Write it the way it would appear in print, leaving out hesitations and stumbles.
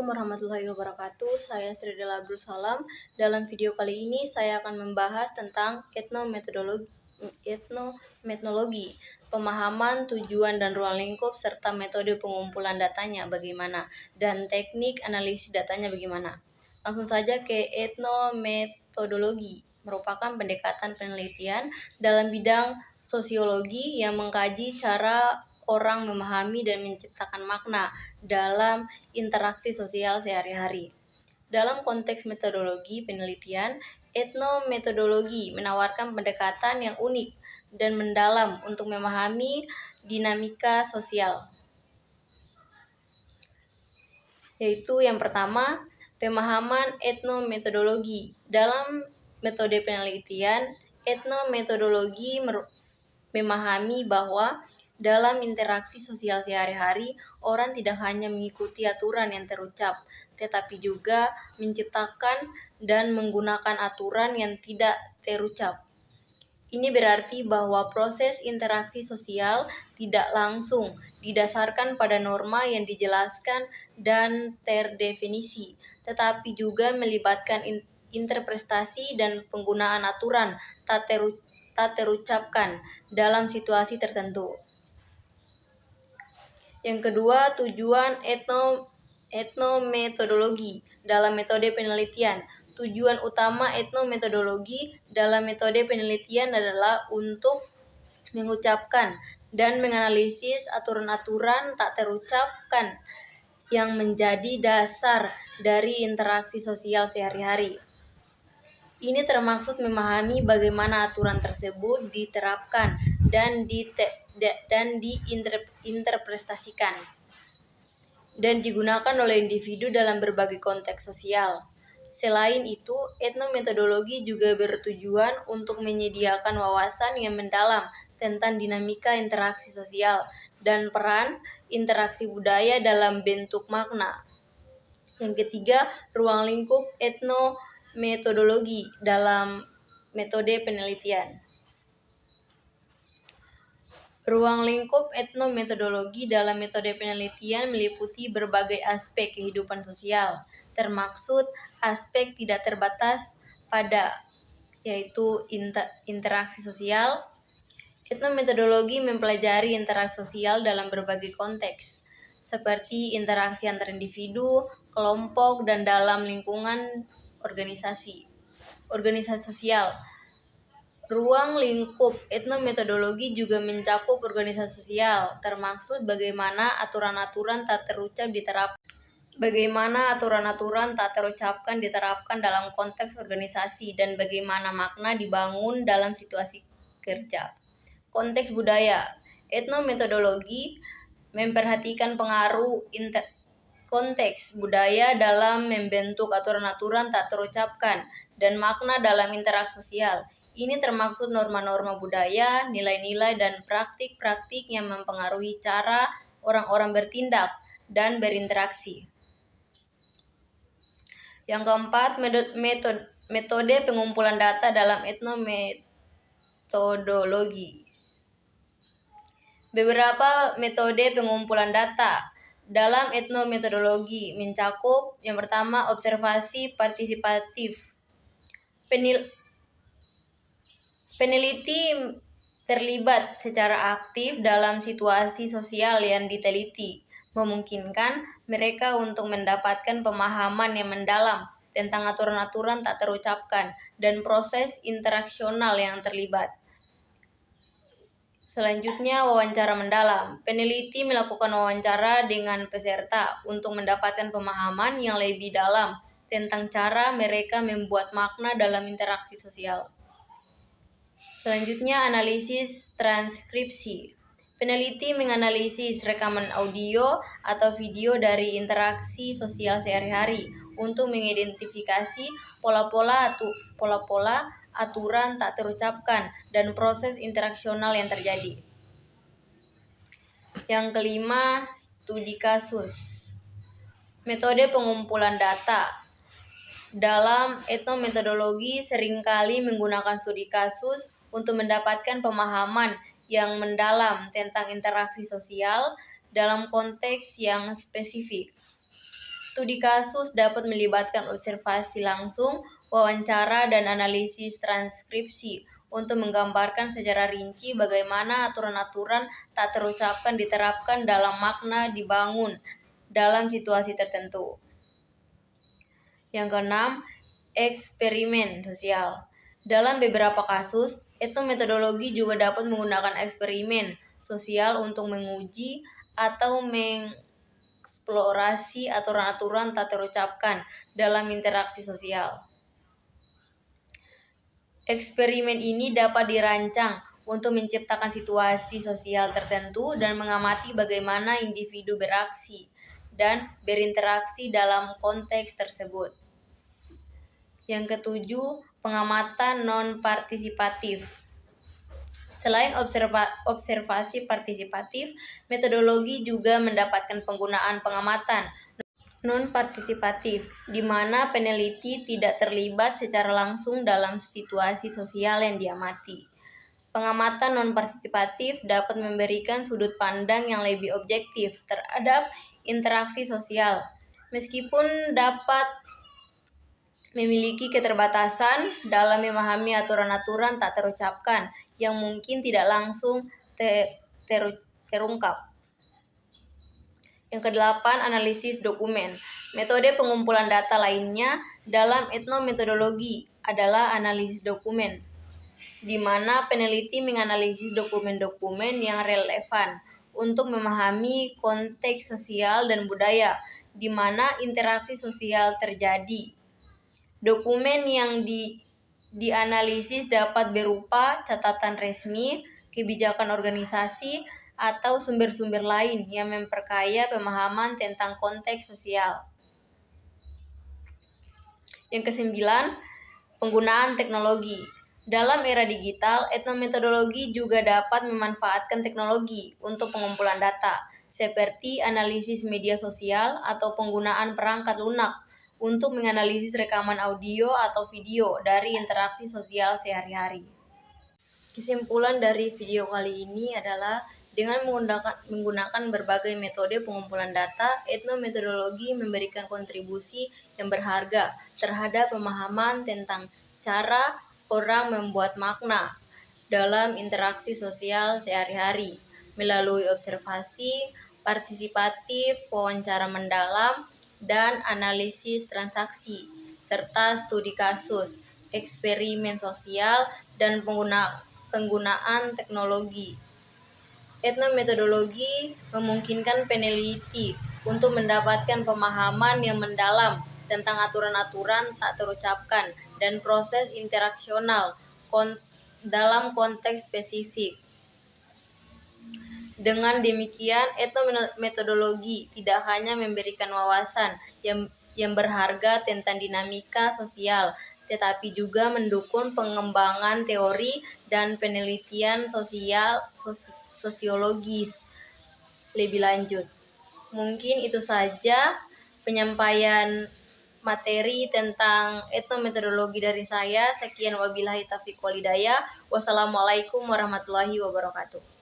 Assalamualaikum warahmatullahi wabarakatuh. Saya Sri Dela Abdul Salam. Dalam video kali ini saya akan membahas tentang etnometodologi, pemahaman, tujuan dan ruang lingkup serta metode pengumpulan datanya bagaimana dan teknik analisis datanya bagaimana. Langsung saja ke etnometodologi, merupakan pendekatan penelitian dalam bidang sosiologi yang mengkaji cara orang memahami dan menciptakan makna dalam interaksi sosial sehari-hari. Dalam konteks metodologi penelitian, etnometodologi menawarkan pendekatan yang unik dan mendalam untuk memahami dinamika sosial. Yaitu yang pertama, pemahaman etnometodologi. Dalam metode penelitian, etnometodologi memahami bahwa dalam interaksi sosial sehari-hari, orang tidak hanya mengikuti aturan yang terucap, tetapi juga menciptakan dan menggunakan aturan yang tidak terucap. Ini berarti bahwa proses interaksi sosial tidak langsung didasarkan pada norma yang dijelaskan dan terdefinisi, tetapi juga melibatkan interpretasi dan penggunaan aturan tak terucapkan dalam situasi tertentu. Yang kedua, tujuan etnometodologi dalam metode penelitian. Tujuan utama etnometodologi dalam metode penelitian adalah untuk mengucapkan dan menganalisis aturan-aturan tak terucapkan yang menjadi dasar dari interaksi sosial sehari-hari. Ini termaksud memahami bagaimana aturan tersebut diterapkan dan diinterpretasikan dan digunakan oleh individu dalam berbagai konteks sosial. Selain itu, etnometodologi juga bertujuan untuk menyediakan wawasan yang mendalam tentang dinamika interaksi sosial dan peran interaksi budaya dalam bentuk makna. Yang ketiga, ruang lingkup etnometodologi dalam metode penelitian. Ruang lingkup etnometodologi dalam metode penelitian meliputi berbagai aspek kehidupan sosial, termaksud aspek tidak terbatas pada, yaitu interaksi sosial. Etnometodologi mempelajari interaksi sosial dalam berbagai konteks, seperti interaksi antar individu, kelompok, dan dalam lingkungan organisasi sosial. Ruang lingkup etnometodologi juga mencakup organisasi sosial, termaksud bagaimana aturan-aturan tak terucapkan diterapkan dalam konteks organisasi dan bagaimana makna dibangun dalam situasi kerja. Konteks budaya. Etnometodologi memperhatikan pengaruh konteks budaya dalam membentuk aturan-aturan tak terucapkan dan makna dalam interaksi sosial. Ini termaksud norma-norma budaya, nilai-nilai, dan praktik-praktik yang mempengaruhi cara orang-orang bertindak dan berinteraksi. Yang keempat, metode pengumpulan data dalam etnometodologi. Beberapa metode pengumpulan data dalam etnometodologi mencakup yang pertama, observasi partisipatif. Peneliti terlibat secara aktif dalam situasi sosial yang diteliti, memungkinkan mereka untuk mendapatkan pemahaman yang mendalam tentang aturan-aturan tak terucapkan dan proses interaksional yang terlibat. Selanjutnya, wawancara mendalam. Peneliti melakukan wawancara dengan peserta untuk mendapatkan pemahaman yang lebih dalam tentang cara mereka membuat makna dalam interaksi sosial. Selanjutnya, analisis transkripsi. Peneliti menganalisis rekaman audio atau video dari interaksi sosial sehari-hari untuk mengidentifikasi pola-pola aturan tak terucapkan dan proses interaksional yang terjadi. Yang kelima, studi kasus. Metode pengumpulan data dalam etnometodologi seringkali menggunakan studi kasus untuk mendapatkan pemahaman yang mendalam tentang interaksi sosial dalam konteks yang spesifik. Studi kasus dapat melibatkan observasi langsung, wawancara, dan analisis transkripsi untuk menggambarkan secara rinci bagaimana aturan-aturan tak terucapkan diterapkan dalam makna dibangun dalam situasi tertentu. Yang keenam, eksperimen sosial. Dalam beberapa kasus, etnometodologi juga dapat menggunakan eksperimen sosial untuk menguji atau mengeksplorasi aturan-aturan tak terucapkan dalam interaksi sosial. Eksperimen ini dapat dirancang untuk menciptakan situasi sosial tertentu dan mengamati bagaimana individu beraksi dan berinteraksi dalam konteks tersebut. Yang ketujuh, pengamatan non-partisipatif. Selain observasi partisipatif, metodologi juga mendapatkan penggunaan pengamatan non-partisipatif, di mana peneliti tidak terlibat secara langsung dalam situasi sosial yang diamati. Pengamatan non-partisipatif dapat memberikan sudut pandang yang lebih objektif terhadap interaksi sosial, meskipun dapat memiliki keterbatasan dalam memahami aturan-aturan tak terucapkan yang mungkin tidak langsung terungkap. Yang kedelapan, analisis dokumen. Metode pengumpulan data lainnya dalam etnometodologi adalah analisis dokumen, di mana peneliti menganalisis dokumen-dokumen yang relevan untuk memahami konteks sosial dan budaya di mana interaksi sosial terjadi. Dokumen yang dianalisis dapat berupa catatan resmi, kebijakan organisasi, atau sumber-sumber lain yang memperkaya pemahaman tentang konteks sosial. Yang kesembilan, penggunaan teknologi. Dalam era digital, etnometodologi juga dapat memanfaatkan teknologi untuk pengumpulan data, seperti analisis media sosial atau penggunaan perangkat lunak untuk menganalisis rekaman audio atau video dari interaksi sosial sehari-hari. Kesimpulan dari video kali ini adalah dengan menggunakan berbagai metode pengumpulan data, etnometodologi memberikan kontribusi yang berharga terhadap pemahaman tentang cara orang membuat makna dalam interaksi sosial sehari-hari melalui observasi partisipatif, wawancara mendalam, dan analisis transaksi, serta studi kasus, eksperimen sosial, dan penggunaan teknologi. Etnometodologi memungkinkan peneliti untuk mendapatkan pemahaman yang mendalam tentang aturan-aturan tak terucapkan dan proses interaksional dalam konteks spesifik. Dengan demikian, etnometodologi tidak hanya memberikan wawasan yang berharga tentang dinamika sosial, tetapi juga mendukung pengembangan teori dan penelitian sosiologis lebih lanjut. Mungkin itu saja penyampaian materi tentang etnometodologi dari saya. Sekian, wabillahi taufiq wal hidayah. Wassalamualaikum warahmatullahi wabarakatuh.